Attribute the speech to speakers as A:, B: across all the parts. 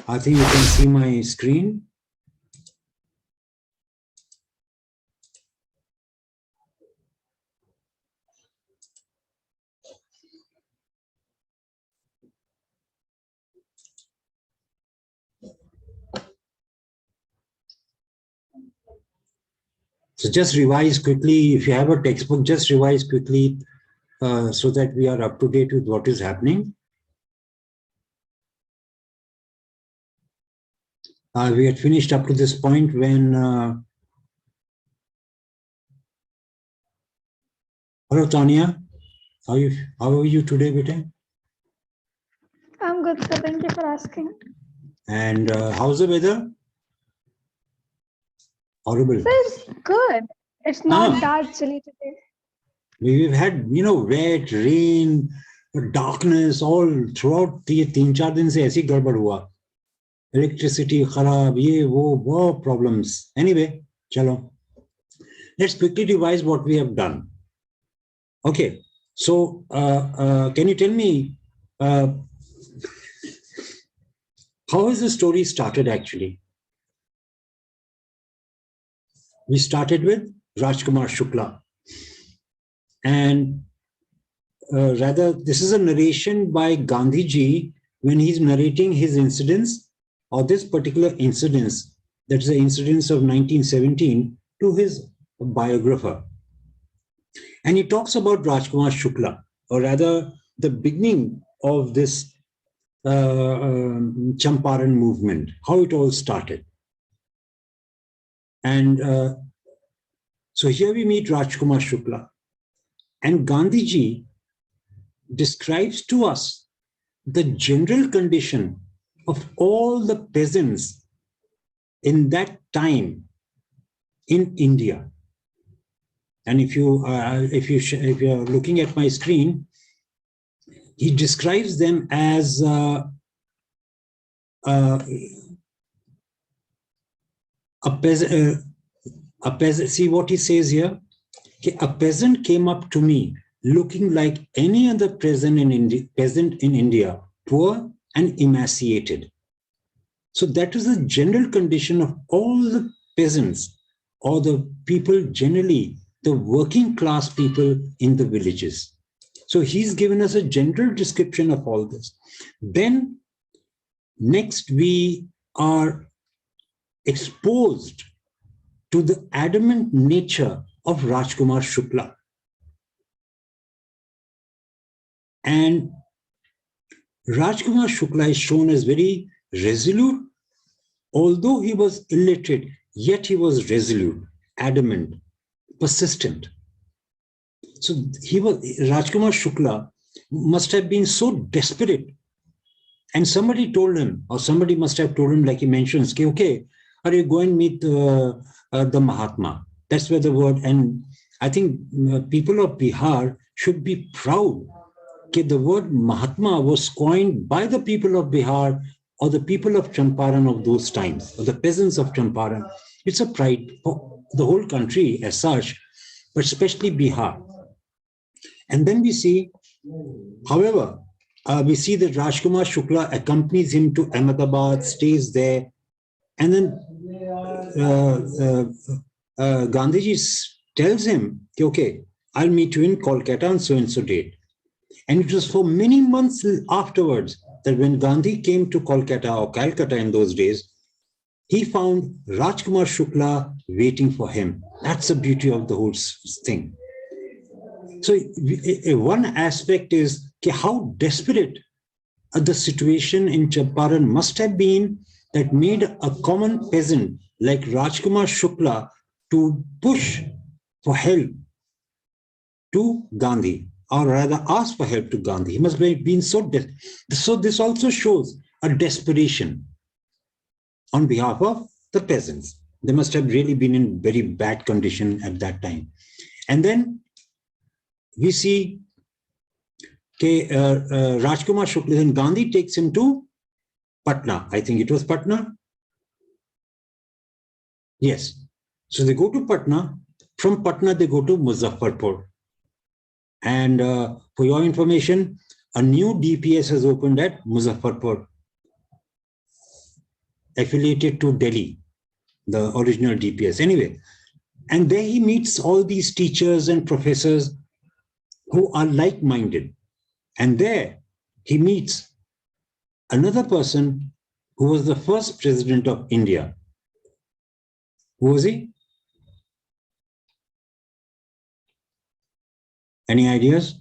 A: I think you can see my screen. So just revise quickly. If you have a textbook, just revise quickly so that we are up to date with what is happening. We had finished up to this point when hello Tanya, how are you today, beta?
B: I'm good, sir. Thank you for asking.
A: And how's the weather? Horrible.
B: Sir, it's good. It's not that chilly today.
A: We've had, wet, rain, darkness all throughout the 3-4 दिन से ऐसी गड़बड़ हुआ. Electricity खराब, ये वो problems. Anyway, chalo. Let's quickly revise what we have done. Okay, so can you tell me how has the story started actually? We started with Rajkumar Shukla. And rather, this is a narration by Gandhiji when he's narrating his incidents or this particular incidents, that's the incidents of 1917, to his biographer. And he talks about Rajkumar Shukla, or rather the beginning of this Champaran movement, how it all started. And so here we meet Rajkumar Shukla. And Gandhiji describes to us the general condition of all the peasants in that time in India. And if you are looking at my screen, he describes them as a peasant. See what he says here. A peasant came up to me looking like any other peasant in India, poor and emaciated. So that is the general condition of all the peasants or the people generally, the working class people in the villages. So he's given us a general description of all this. Then next we are exposed to the adamant nature of Rajkumar Shukla. And Rajkumar Shukla is shown as very resolute. Although he was illiterate, yet he was resolute, adamant, persistent. So Rajkumar Shukla must have been so desperate. And somebody told him, or somebody must have told him, like he mentions, okay, are you go and meet the Mahatma? That's where the word, and I think people of Bihar should be proud that the word Mahatma was coined by the people of Bihar or the people of Champaran of those times, or the peasants of Champaran. It's a pride for the whole country as such, but especially Bihar. And then we see, however, we see that Rajkumar Shukla accompanies him to Ahmedabad, stays there, and then Gandhiji tells him, okay, I'll meet you in Kolkata on so-and-so date. And it was for many months afterwards that when Gandhi came to Kolkata or Calcutta in those days, he found Rajkumar Shukla waiting for him. That's the beauty of the whole thing. So one aspect is how desperate the situation in Champaran must have been that made a common peasant like Rajkumar Shukla to push for help to Gandhi, or rather ask for help to Gandhi. He must have been so desperate. So this also shows a desperation on behalf of the peasants. They must have really been in very bad condition at that time. And then we see Rajkumar Shukla, and Gandhi takes him to Patna. I think it was Patna. Yes. So they go to Patna. From Patna, they go to Muzaffarpur. And for your information, a new DPS has opened at Muzaffarpur. affiliated to Delhi, the original DPS. Anyway, and there he meets all these teachers and professors who are like-minded. And there he meets another person who was the first president of India. Who was he? Any ideas?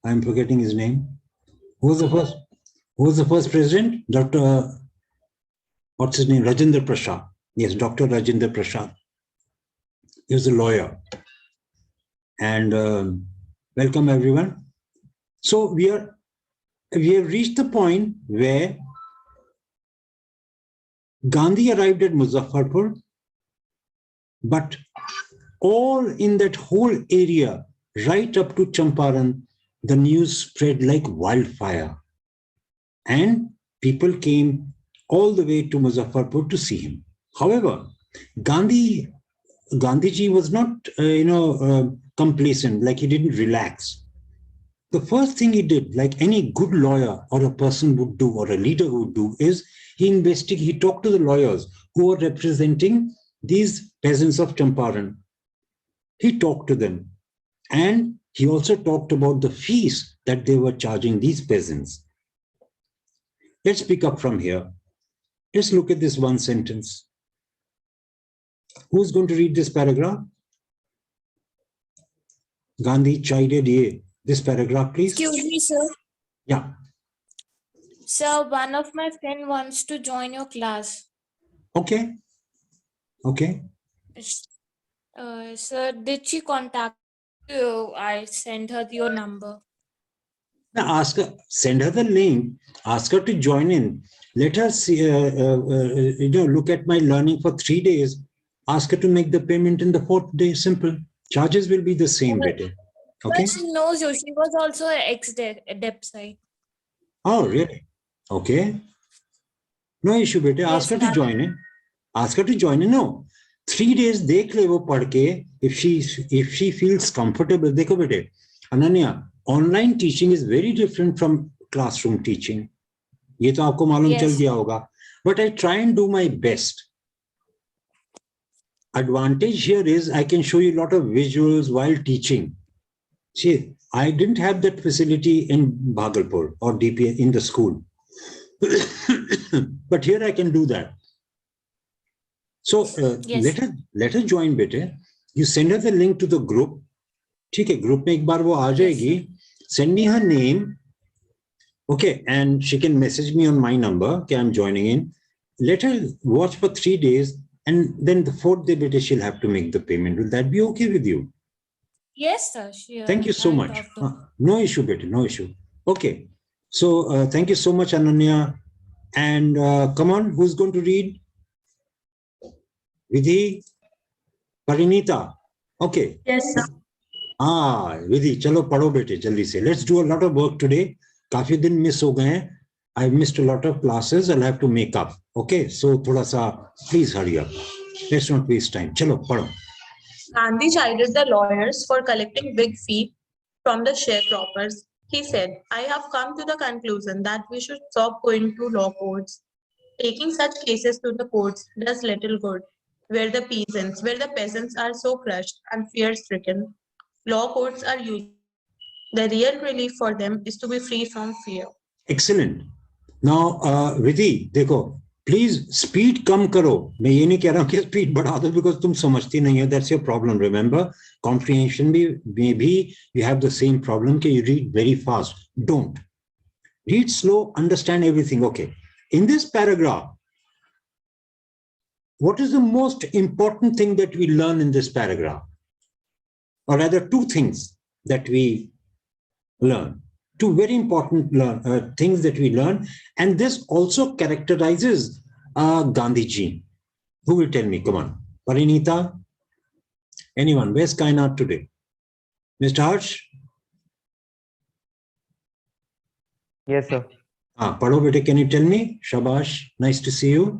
A: I'm forgetting his name. Who was the first? Who was the first president? Dr. What's his name? Rajendra Prasad. Yes, Dr. Rajendra Prasad. He was a lawyer. And welcome everyone. So we have reached the point where Gandhi arrived at Muzaffarpur, but all in that whole area, right up to Champaran, the news spread like wildfire. And people came all the way to Muzaffarpur to see him. However, Gandhiji was not, complacent, like he didn't relax. The first thing he did, like any good lawyer or a person would do, or a leader would do, is he talked to the lawyers who were representing these peasants of Champaran. He talked to them. And he also talked about the fees that they were charging these peasants. Let's pick up from here. Let's look at this one sentence. Who's going to read this paragraph? Gandhi chided this paragraph, please.
C: Excuse me, sir.
A: Yeah.
C: Sir, one of my friend wants to join your class.
A: Okay. Okay.
C: Sir, did she contact you? I sent her your number.
A: Now ask her, send her the link, ask her to join in. Let her see, look at my learning for 3 days. Ask her to make the payment in the 4th day. Simple. Charges will be the same, better. Okay.
C: But she knows you. She was also an ex-dep site.
A: Oh, really? Okay. No issue, beta. Ask her to join in. Ask her to join in. No. 3 days, dekh le wo padh ke, if she feels comfortable, dekho beta. Ananya, online teaching is very different from classroom teaching. Ye to aapko malum chal gaya hoga. But I try and do my best. Advantage here is I can show you a lot of visuals while teaching. See, I didn't have that facility in Bhagalpur or DPA in the school. But here I can do that. So let her join, beta. You send her the link to the group. Okay, group mein ek baar wo aa jayegi. Send me her name. Okay, and she can message me on my number. Okay, I'm joining in. Let her watch for 3 days, and then the 4th day, beta, she'll have to make the payment. Will that be okay with you?
C: Yes, sir. Sure.
A: Thank you so much. No issue, beta. No issue. Okay. So thank you so much, Ananya. And come on, who's going to read? Vidhi, Parinita. Okay.
C: Yes, sir.
A: Vidhi, chalo padho bete jaldi se. Let's do a lot of work today. Kafi din miss ho gaye hain. I've missed a lot of classes. I'll have to make up. Okay. So thoda sa, please hurry up. Let's not waste time. Chalo padho.
D: Gandhi chided the lawyers for collecting big fee from the sharecroppers. He said, I have come to the conclusion that we should stop going to law courts. Taking such cases to the courts does little good. Where the peasants are so crushed and fear-stricken, law courts are used. The real relief for them is to be free from fear.
A: Excellent. Now, Vidhi, dekho, please speed kam karo. मैं ये नहीं कह रहा हूँ कि speed बढ़ा दो because तुम समझती नहीं हो. That's your problem. Remember, comprehension maybe you have the same problem कि you read very fast. Don't. Read slow, understand everything. Okay. In this paragraph, what is the most important thing that we learn in this paragraph? Or rather, 2 things that we learn. 2 very important things that we learn. And this also characterizes Gandhiji. Who will tell me? Come on. Parinita? Anyone? Where's Kainat today? Mr. Harsh?
E: Yes, sir.
A: Padho bete, can you tell me? Shabash. Nice to see you.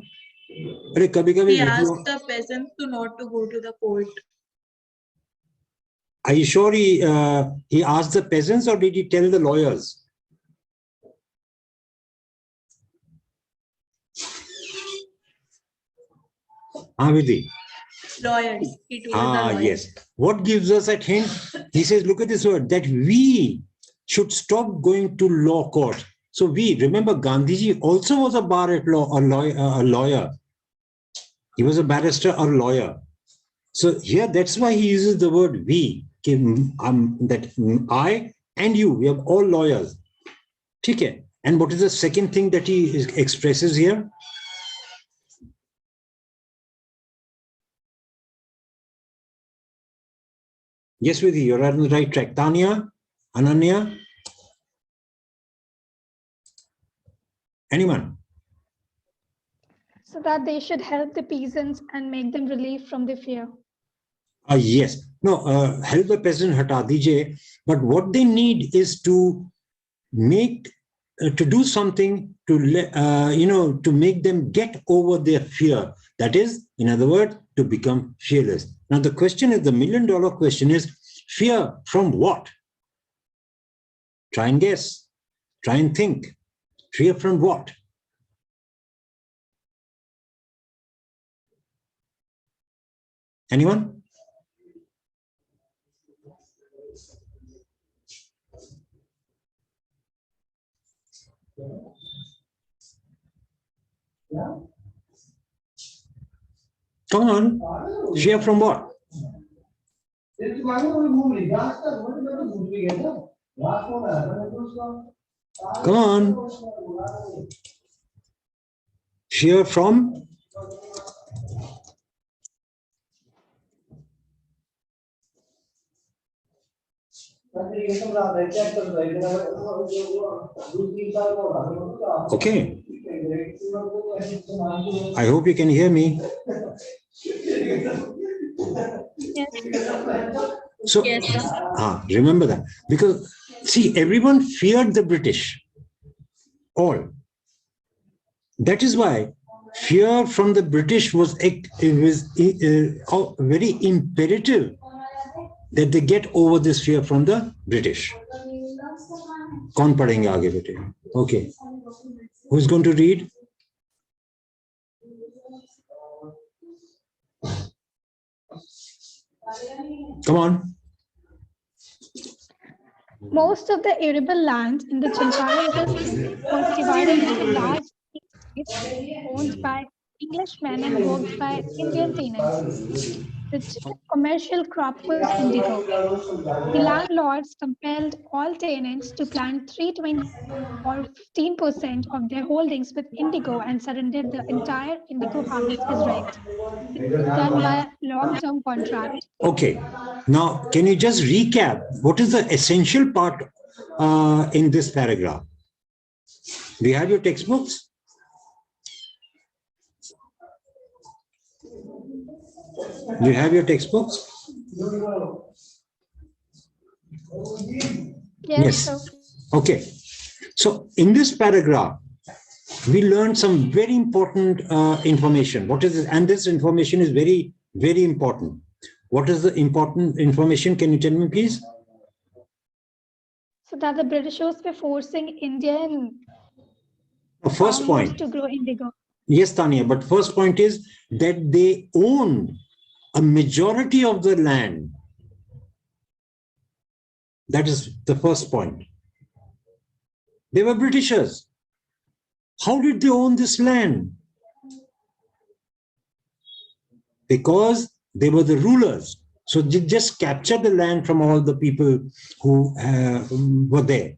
D: He asked the peasants to not to go to the court.
A: Are you sure he asked the peasants, or did he tell the lawyers? Vidhi.
D: Lawyers. He told the lawyers.
A: Yes. What gives us that hint? He says, look at this word, that we should stop going to law court. So we, remember Gandhiji also was a bar at law, a lawyer. He was a barrister or lawyer. So here, that's why he uses the word we. That I and you, we are all lawyers. Okay. And what is the second thing that he expresses here? Yes, Vidhi, you're on the right track. Tanya, Ananya, anyone?
B: So that they should help the peasants and make them relief from their fear.
A: Yes. No, help the peasant hata dije. But what they need is to make, to do something to, to make them get over their fear. That is, in other words, to become fearless. Now, the question is, the million-dollar question is, fear from what? Try and guess. Try and think. Fear from what? Anyone? Come on. Fear from what? Come on. Fear from? Okay. I hope you can hear me. So, remember that. Because, see, everyone feared the British. All. That is why fear from the British was very imperative that they get over this fear from the British. Kaun padhenge aage bete? Okay. Who's going to read? Come on.
B: Most of the arable land in the Champaran district was divided into large estates owned by Englishmen and worked by Indian tenants. The chief commercial crop was indigo. The landlords compelled all tenants to plant 320 or 15% of their holdings with indigo and surrendered the entire indigo harvest as rent. This was done via long-term contract.
A: Okay. Now, can you just recap what is the essential part in this paragraph? Do you have your textbooks? Do you have your textbooks?
B: Yes. Sir.
A: Okay. So in this paragraph, we learned some very important information. What is this? And this information is very, very important. What is the important information? Can you tell me, please?
B: So that the Britishers were forcing Indian
A: First point
B: to grow indigo.
A: Yes, Tanya, but first point is that they owned a majority of the land. That is the first point. They were Britishers. How did they own this land? Because they were the rulers. So they just captured the land from all the people who were there.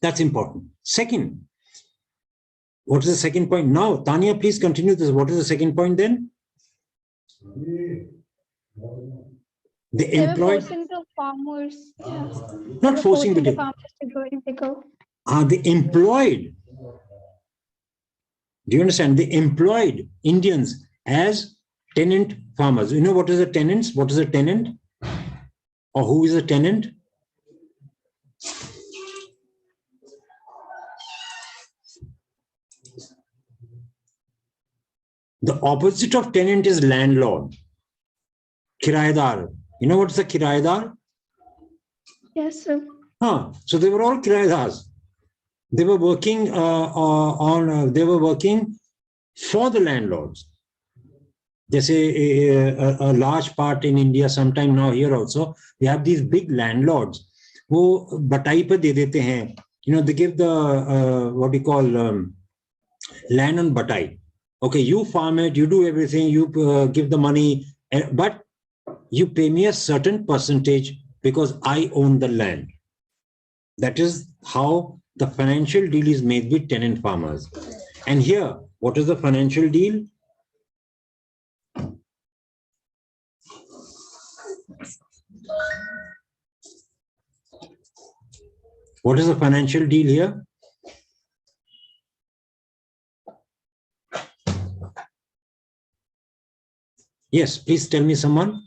A: That's important. Second, what is the second point? Now, Tanya, please continue this. What is the second point then? They employed.
B: Were forcing the farmers. Yeah.
A: Not forcing
B: the farmers to grow indigo.
A: They employed. Do you understand? They employed Indians as tenant farmers. You know what is a tenant? What is a tenant? Or who is a tenant? The opposite of tenant is landlord. Kirayedar. You know what's a kirayedar?
B: Yes, sir.
A: So they were all kirayedars. They were working they were working for the landlords. a large part in India, sometime now here also, we have these big landlords who batai pe de dete hain. They give the what we call land on batai. Okay, you farm it, you do everything, you give the money, but you pay me a certain percentage because I own the land. That is how the financial deal is made with tenant farmers. And here, what is the financial deal? What is the financial deal here? Yes, please tell me someone.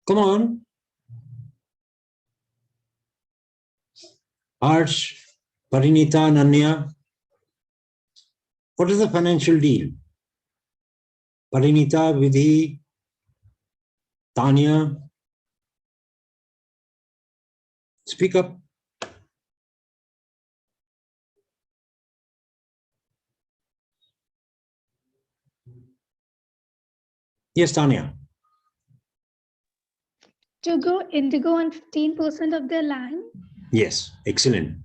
A: Come on. Arsh, Parinita, Nanya. What is the financial deal? Parinita, Vidhi, Tanya. Speak up. Yes, Tanya.
B: To go Indigo on 15% of their land.
A: Yes, excellent.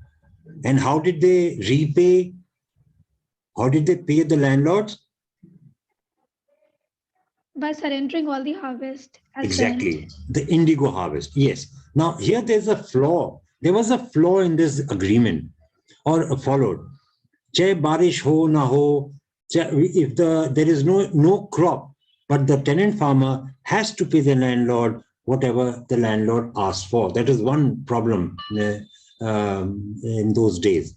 A: And how did they repay? How did they pay the landlords?
B: By surrendering all the harvest as
A: Exactly.
B: rent.
A: The indigo harvest. Yes. Now here there's a flaw. There was a flaw in this agreement or followed. Chahe barish ho na ho, if there is no crop, but the tenant farmer has to pay the landlord whatever the landlord asks for. That is one problem in those days.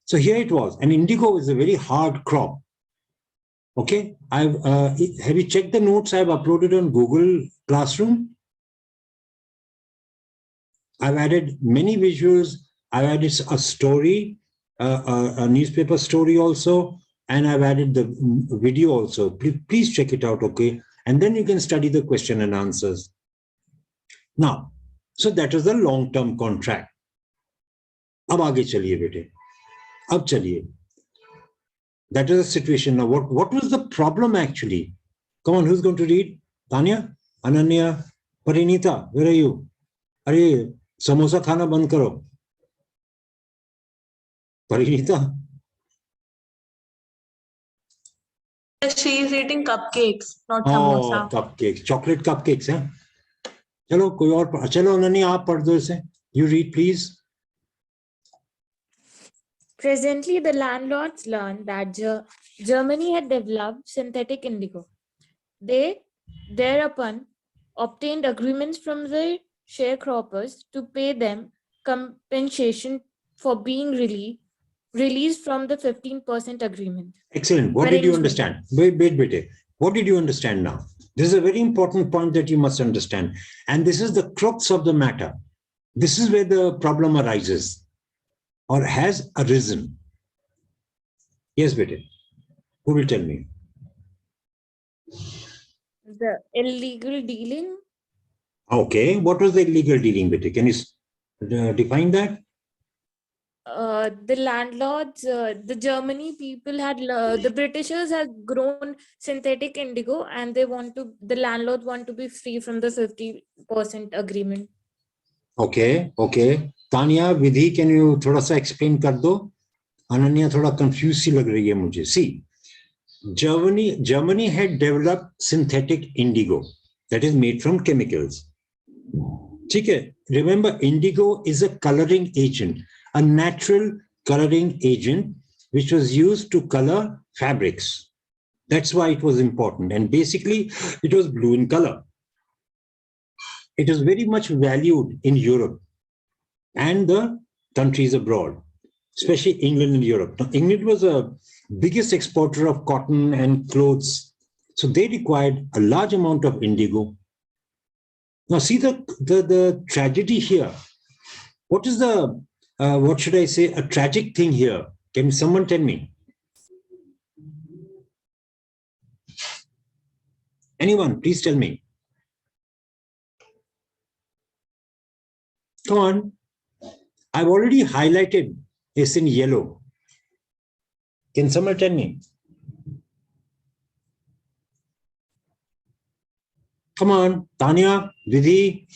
A: So here it was. And indigo is a very hard crop. Okay, have you checked the notes I've uploaded on Google Classroom? I've added many visuals. I've added a story, a newspaper story also, and I've added the video also. Please check it out, okay? And then you can study the question and answers. Now, so that is the long-term contract. अब आगे चलिए बेटे, अब चलिए. That is the situation now. What was the problem actually? Come on, who's going to read? Tanya, Ananya, Parinita, where are you? Are samosa khana band karo. Parinita.
D: She is eating cupcakes, not
A: Oh,
D: samosa.
A: cupcakes, chocolate cupcakes, हैं? चलो कोई और चलो अनन्या आप पढ़ दो इसे. You read, please.
C: Presently, the landlords learned that Germany had developed synthetic indigo. They thereupon obtained agreements from the sharecroppers to pay them compensation for being released from the 15% agreement.
A: Excellent. What did you understand? Wait. What did you understand now? This is a very important point that you must understand. And this is the crux of the matter. This is where the problem arises or has arisen. Yes, bete. Who will tell me?
C: The illegal dealing.
A: Okay. What was the illegal dealing, bete? Can you define that?
C: The landlords, the Germany people had, the Britishers had grown synthetic indigo, and the landlords want to be free from the 50% agreement.
A: Okay. Tanya, Vidhi, can you thoda sa explain kar do? Ananya thoda confused si lag rahi hai mujhe. See, Germany had developed synthetic indigo that is made from chemicals. ठीक है? Remember, indigo is a coloring agent, a natural coloring agent which was used to color fabrics. That's why it was important. And basically, it was blue in color. It is very much valued in Europe and the countries abroad, especially England and Europe. Now, England was the biggest exporter of cotton and clothes. So they required a large amount of indigo. Now, see the tragedy here. What is the, what should I say, a tragic thing here? Can someone tell me? Anyone, please tell me. Come on. I've already highlighted is in yellow. Can someone tell me? Come on, Tanya, Vidhi.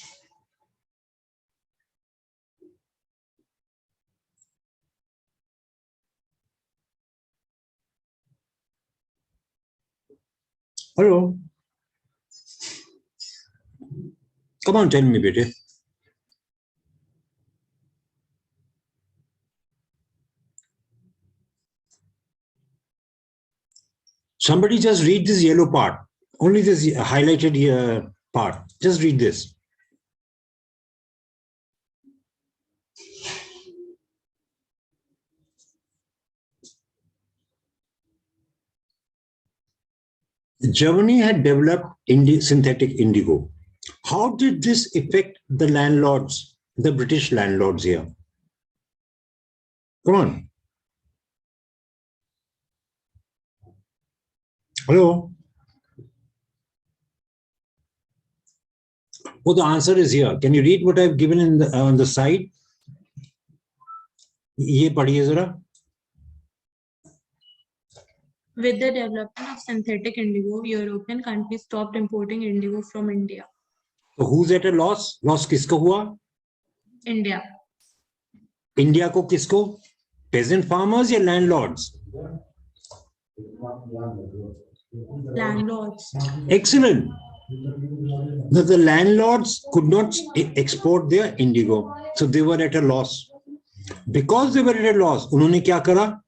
A: Hello. Come on, tell me, bete. Somebody just read this yellow part. Only this highlighted here part. Just read this. Germany had developed synthetic indigo. How did this affect the landlords, the British landlords here? Come on. Hello. Oh, the answer is here. Can you read what I've given in the, on the side? ये पढ़िए जरा.
D: With the development of synthetic indigo, European countries stopped importing indigo from India.
A: So who's at a loss? Loss किसको हुआ?
D: India.
A: India को किसको? Peasant farmers या landlords?
D: Landlords.
A: Excellent. The landlords could not export their indigo, so they were at a loss. Because they were at a loss, उन्होंने क्या करा?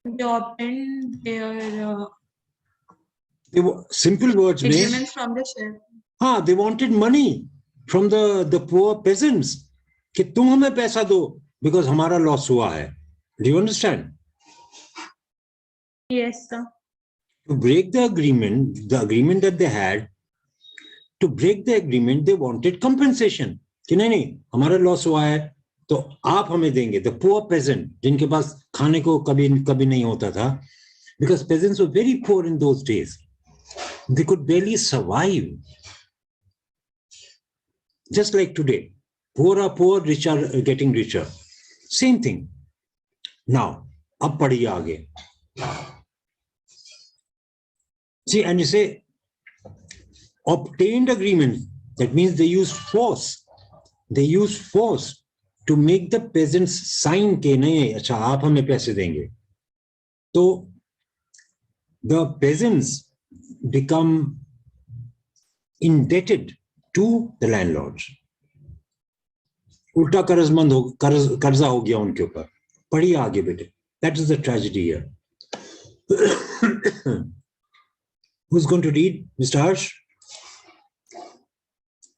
D: They obtained their
A: They were, simple words
D: agreements from the share.
A: They wanted money from the poor peasants. कि तुम हमें पैसा दो because हमारा loss हुआ है. Do you understand?
D: Yes, sir.
A: To break the agreement that they had, to break the agreement, they wanted compensation. कि नहीं हमारा loss हुआ है तो आप हमें देंगे. The poor peasant जिनके पास खाने को कभी नहीं होता था, because peasants were very poor in those days. They could barely survive. Just like today, poor are poor, rich are getting richer. Same thing. Now, अब पढ़िए आगे. See, and you say, obtained agreement, that means they use force. They use force to make the peasants sign के नहीं अच्छा आप हमें पैसे देंगे. तो the peasants become indebted to the landlords. उल्टा कर्जा हो गया उनके ऊपर. पढ़िए आगे बेटे. That is the tragedy here. Who's going to read? Mr. Harsh?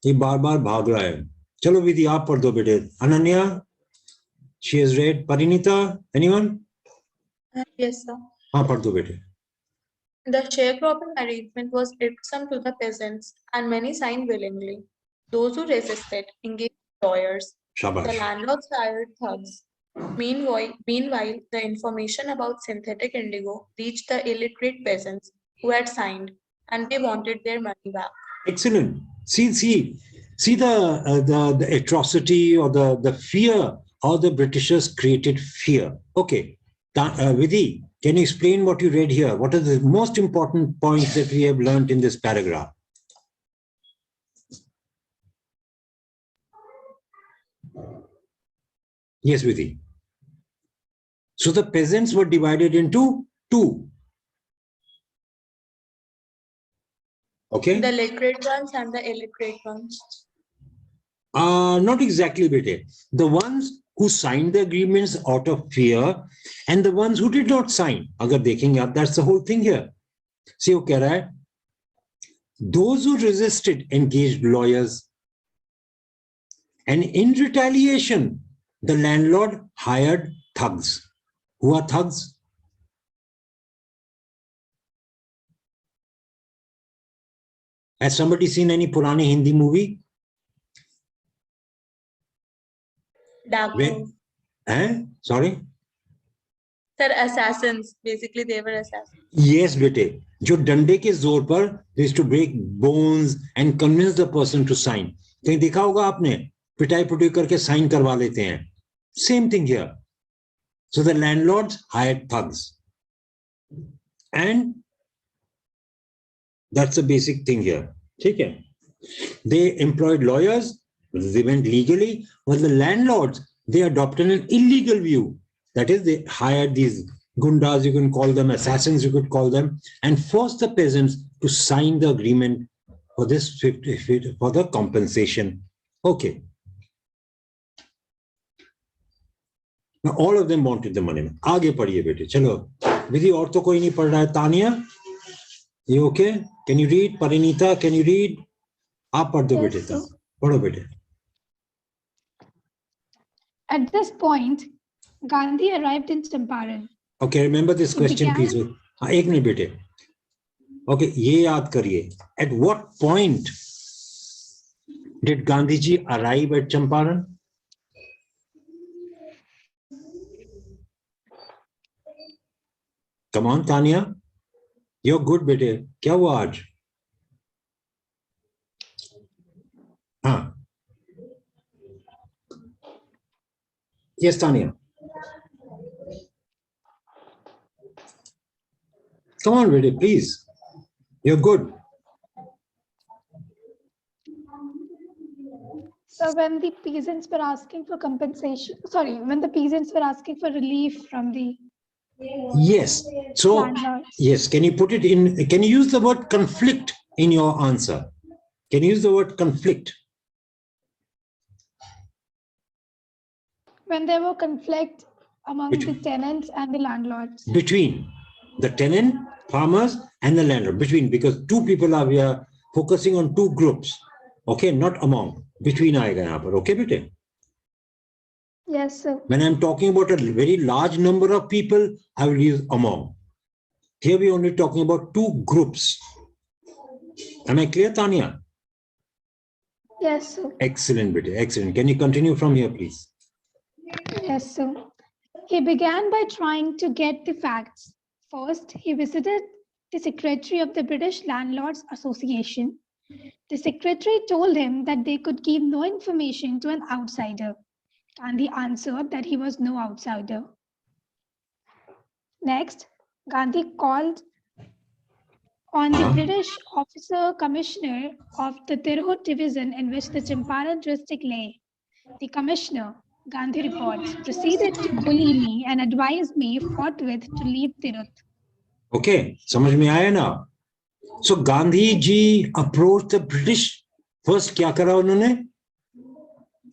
A: ये बार-बार भाग रहा है. चलो विधि आप पढ़ दो बेटे. Ananya? She has read. Parinita? Anyone?
D: Yes, sir.
A: हाँ पढ़ दो बेटे.
D: The sharecropping arrangement was irksome to the peasants, and many signed willingly. Those who resisted engaged lawyers.
A: शाबाश.
D: The landlords hired thugs. Meanwhile, the information about synthetic indigo reached the illiterate peasants who had signed, and they wanted their money back.
A: Excellent. See the atrocity or the fear, how the Britishers created fear. Okay, Vidhi, can you explain what you read here? What are the most important points that we have learned in this paragraph? Yes, Vidhi. So the peasants were divided into two. Okay.
D: The literate ones and the illiterate ones.
A: Not exactly, bete. The ones who signed the agreements out of fear and the ones who did not sign. Agar dekhenge aap, that's the whole thing here. See, wo keh raha hai? Those who resisted engaged lawyers, and in retaliation, the landlord hired thugs. Who are thugs? Has somebody seen any Purani Hindi movie?
D: Dago.
A: Sorry?
D: Sir, assassins. Basically, they were assassins.
A: Yes, bete. जो डंडे के जोर पर they used to break bones and convince the person to sign. कहीं देखा होगा आपने पिटाई पुटाई करके साइन करवा लेते हैं. Same thing here. So the landlords hired thugs. And that's the basic thing here. Okay. They employed lawyers, they went legally, while the landlords, they adopted an illegal view. That is, they hired these gundas, you can call them, assassins, you could call them, and forced the peasants to sign the agreement for this for the compensation. Okay. Now all of them wanted the money. आगे पढ़िए बेटे, चलो. विधि और तो कोई नहीं पढ़ रहा है. Tania, you okay? Can you read? Parinita, can you read? आप पढ़ दो बेटे. पढ़ो बेटे.
B: At this point, Gandhi arrived in Champaran.
A: Okay, remember this question, please. हाँ, एक मिनट बेटे. Okay, ये याद करिए. At what point did Gandhiji arrive at Champaran? Come on, Tanya. You're good, बेटे. क्या हुआ आज? हाँ. Yes, Tanya. Come on, Vidi, please. You're good.
B: So when the peasants were asking for compensation, when the peasants were asking for relief from the
A: Yes. So,
B: landlords.
A: yes, can you put it in, can you use the word conflict in your answer? Can you use the word conflict?
B: When there were conflict among the tenants and the landlords.
A: Between the tenant, farmers, and the landlord. Between, because two people are, we are focusing on two groups. Okay, not among. Between aayega yahan par. Okay, bete?
B: Yes, sir.
A: When I'm talking about a very large number of people, I will use among. Here we're only talking about two groups. Am I clear, Tanya?
B: Yes, sir.
A: Excellent, bete. Excellent. Can you continue from here, please?
B: Yes, sir. He began by trying to get the facts. First, he visited the secretary of the British Landlords Association. The secretary told him that they could give no information to an outsider. Gandhi answered that he was no outsider. Next, Gandhi called on the British officer commissioner of the Tirhut division in which the Champaran district lay. The commissioner, Gandhi reports, proceeded to bully me and advised me forthwith to leave Tirhut.
A: Okay, समझ में आया ना? So Gandhi ji approached the British. First, क्या करा उन्होंने?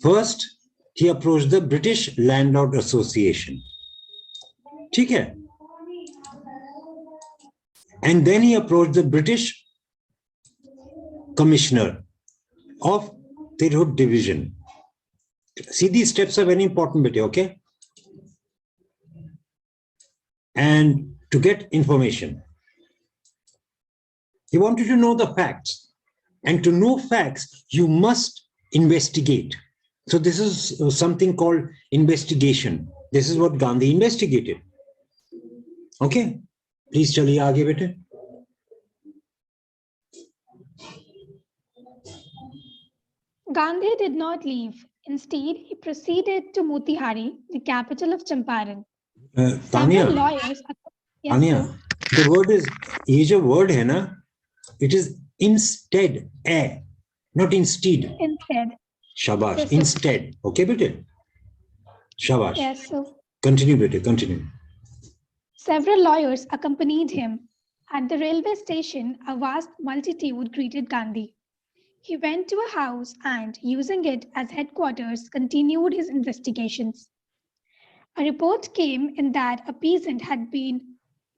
A: First, he approached the British Landlord Association. ठीक है? And then he approached the British Commissioner of Tirhut Division. See, these steps are very important, bete, okay? And to get information. He wanted to know the facts. And to know facts, you must investigate. So this is something called investigation. This is what Gandhi investigated. Okay? Please chaliye aage bete.
B: Gandhi did not leave. Instead, he proceeded to Motihari, the capital of Champaran.
A: Tanya,
B: lawyers. Yes,
A: Tanya, the word is, ye jo word hai na, it is instead, not instead.
B: Instead.
A: Shabash,
B: Yes,
A: instead. Okay, bete? Shabash.
B: Yes, sir.
A: Continue, bete, continue.
B: Several lawyers accompanied him. At the railway station, a vast multitude greeted Gandhi. He went to a house and, using it as headquarters, continued his investigations. A report came in that a peasant had been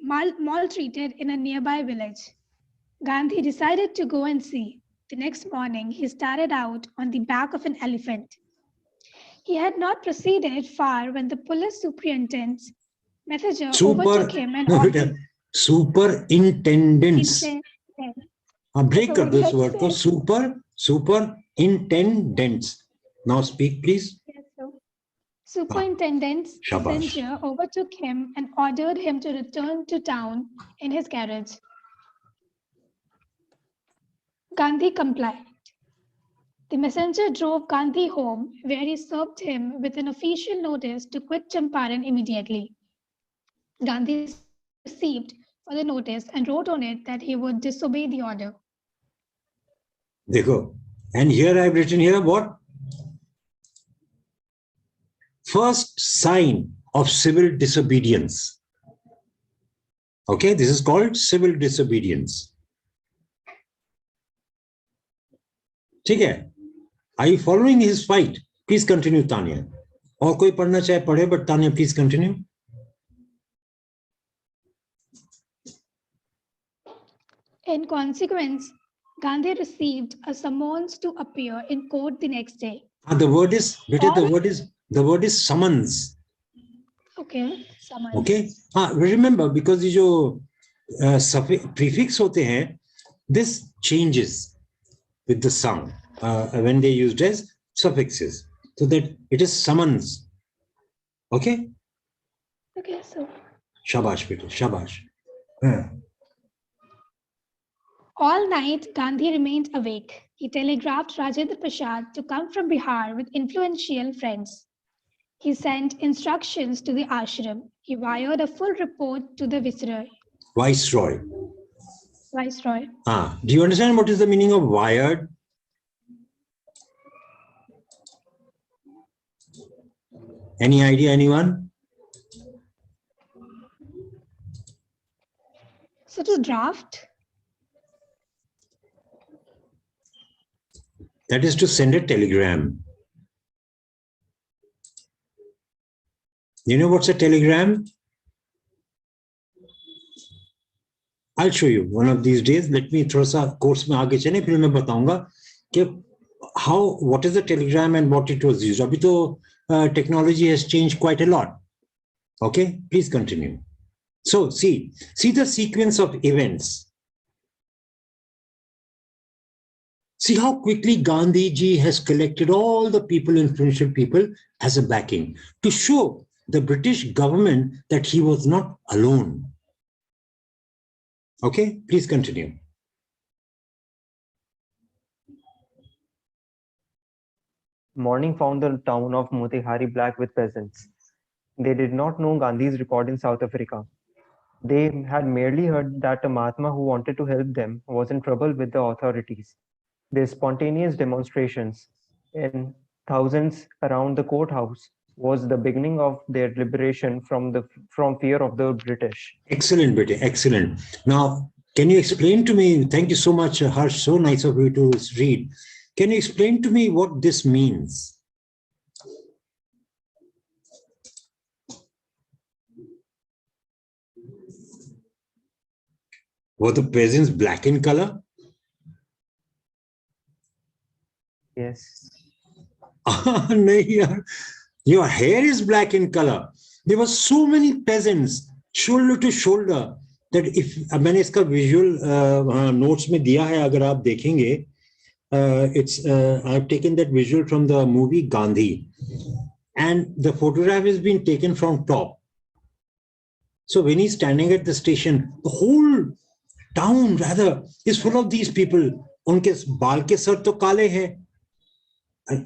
B: maltreated in a nearby village. Gandhi decided to go and see. The next morning, he started out on the back of an elephant. He had not proceeded far when the police superintendent's messenger overtook him and ordered...
A: Superintendents. Break kar do is word ko superintendents. Now speak, please.
B: Yes, sir. Superintendent's messenger overtook him and ordered him to return to town in his carriage. Gandhi complied. The messenger drove Gandhi home, where he served him with an official notice to quit Champaran immediately. Gandhi received for the notice and wrote on it that he would disobey the order.
A: Dekho. And here I've written here what? First sign of civil disobedience. Okay, this is called civil disobedience. ठीक है? Are you following his fight? Please continue, Tanya. और कोई पढ़ना चाहे पढ़े, but Tanya, please continue.
B: In consequence, Gandhi received a summons to appear in court the next day.
A: The word is, the word is summons.
B: Okay, summons.
A: Okay. Remember, because ये जो prefix होते हैं, this changes with the sound when they used as suffixes, so that it is summons. Okay.
B: Okay, so
A: Shabash, beta, shabash.
B: all night, Gandhi remained awake. He telegraphed Rajendra Prasad to come from Bihar with influential friends. He sent instructions to the ashram. He wired a full report to the Viceroy.
A: Viceroy.
B: Viceroy.
A: Do you understand what is the meaning of wired? Any idea, anyone?
B: So to draft?
A: That is to send a telegram. You know what's a telegram? I'll show you one of these days. Let me थोड़ा सा course में आगे चले, फिर मैं बताऊंगा कि what is the telegram and what it was used. अभी तो technology has changed quite a lot. Okay, please continue. So see the sequence of events. See how quickly Gandhi ji has collected all the people, influential people, as a backing to show the British government that he was not alone. Okay, please continue.
E: Morning found the town of Motihari black with peasants. They did not know Gandhi's record in South Africa. They had merely heard that a Mahatma who wanted to help them was in trouble with the authorities. Their spontaneous demonstrations in thousands around the courthouse was the beginning of their liberation from fear of the British.
A: Excellent, Bete, excellent. Now, can you explain to me, thank you so much, Harsh, so nice of you to read. Can you explain to me what this means? Were the peasants black in color?
E: Yes.
A: Your hair is black in color. There were so many peasants, shoulder to shoulder, that if मैंने इसका visual notes में दिया है, अगर आप देखेंगे, I've taken that visual from the movie Gandhi, and the photograph has been taken from top. So when he's standing at the station, the whole town rather is full of these people. उनके बाल के sir तो काले हैं,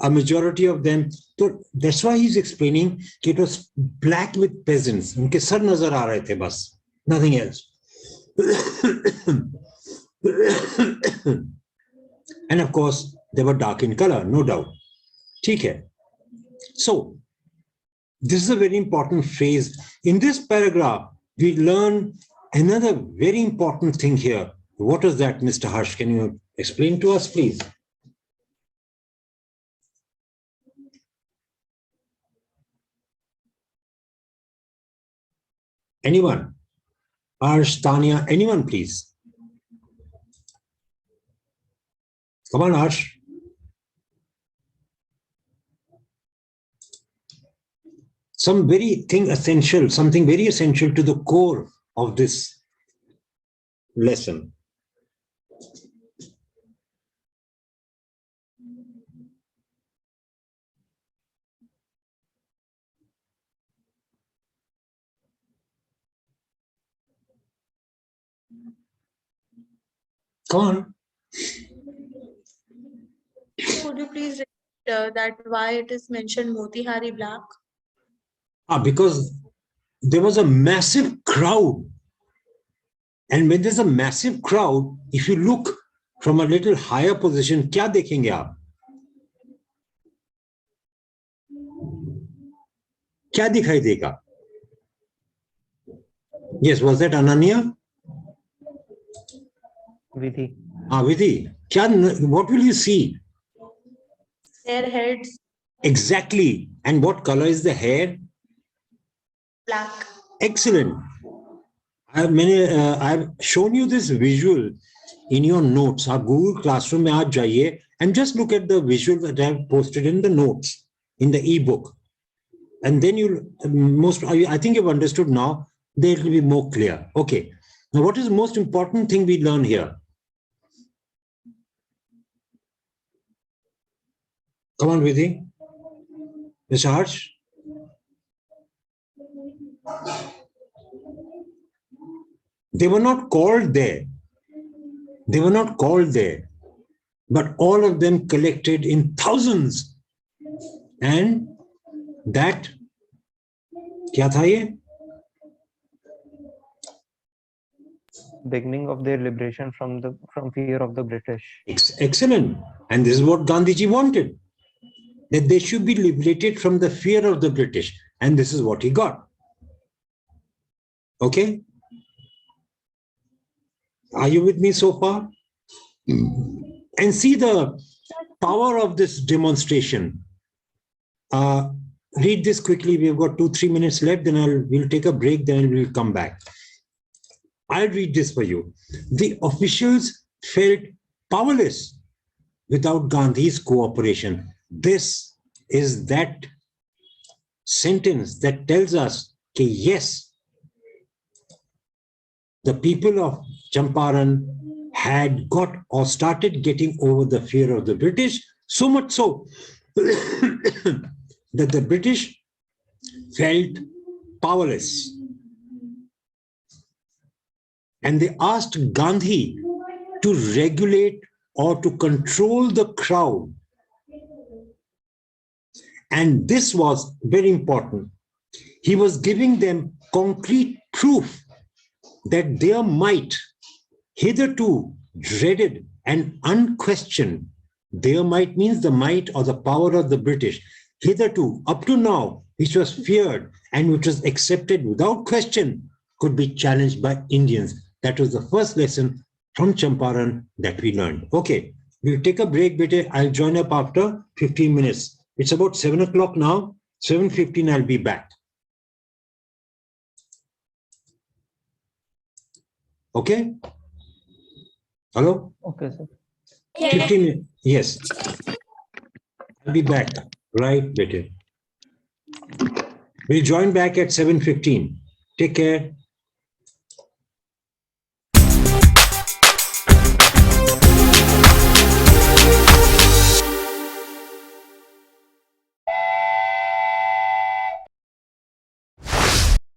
A: a majority of them. So that's why he's explaining it was black with peasants. उनके sir नजर आ रहे थे बस, nothing else. And of course, they were dark in color, no doubt. ठीक है. So this is a very important phrase. In this paragraph, we learn another very important thing here. What is that, Mr. Harsh? Can you explain to us, please? Anyone? Harsh, Tanya, anyone, please? Come on, Harsh. Something very essential to the core of this lesson. Come on.
D: Could you please repeat that why it is mentioned Motihari black?
A: Because there was a massive crowd. And when there's a massive crowd, if you look from a little higher position, क्या देखेंगे आप? क्या दिखाई देगा? Yes, was that Ananya?
E: Vidhi.
A: Vidhi, what will you see?
D: Their heads
A: Exactly. And what color is the hair?
D: black.
A: Excellent. I've shown you this visual in your notes. आप Google Classroom में आज जाइए and just look at the visual that I've posted in the notes in the ebook. And then I think you've understood now. They will be more clear. Okay. Now, what is the most important thing we learn here? Come on, Vidhi. Mr. Harsh. They were not called there. They were not called there. But all of them collected in thousands. And that, क्या था ये?
E: Beginning of their liberation from fear of the British.
A: Excellent. And this is what Gandhiji wanted, that they should be liberated from the fear of the British. And this is what he got. Okay? Are you with me so far? And see the power of this demonstration. Read this quickly. We've got 2-3 minutes left. Then we'll take a break. Then we'll come back. I'll read this for you. The officials felt powerless without Gandhi's cooperation. This is that sentence that tells us that yes, the people of Champaran had got or started getting over the fear of the British, so much so that the British felt powerless. And they asked Gandhi to regulate or to control the crowd. And this was very important. He was giving them concrete proof that their might, hitherto dreaded and unquestioned, their might means the might or the power of the British, hitherto, up to now, which was feared and which was accepted without question, could be challenged by Indians. That was the first lesson from Champaran that we learned. Okay, we'll take a break, bete. I'll join up after 15 minutes. It's about 7 o'clock now. 7:15, I'll be back. Okay? Hello?
E: Okay, sir.
A: 15 minutes. Yes. I'll be back. Right, bete. We'll join back at 7:15. Take care.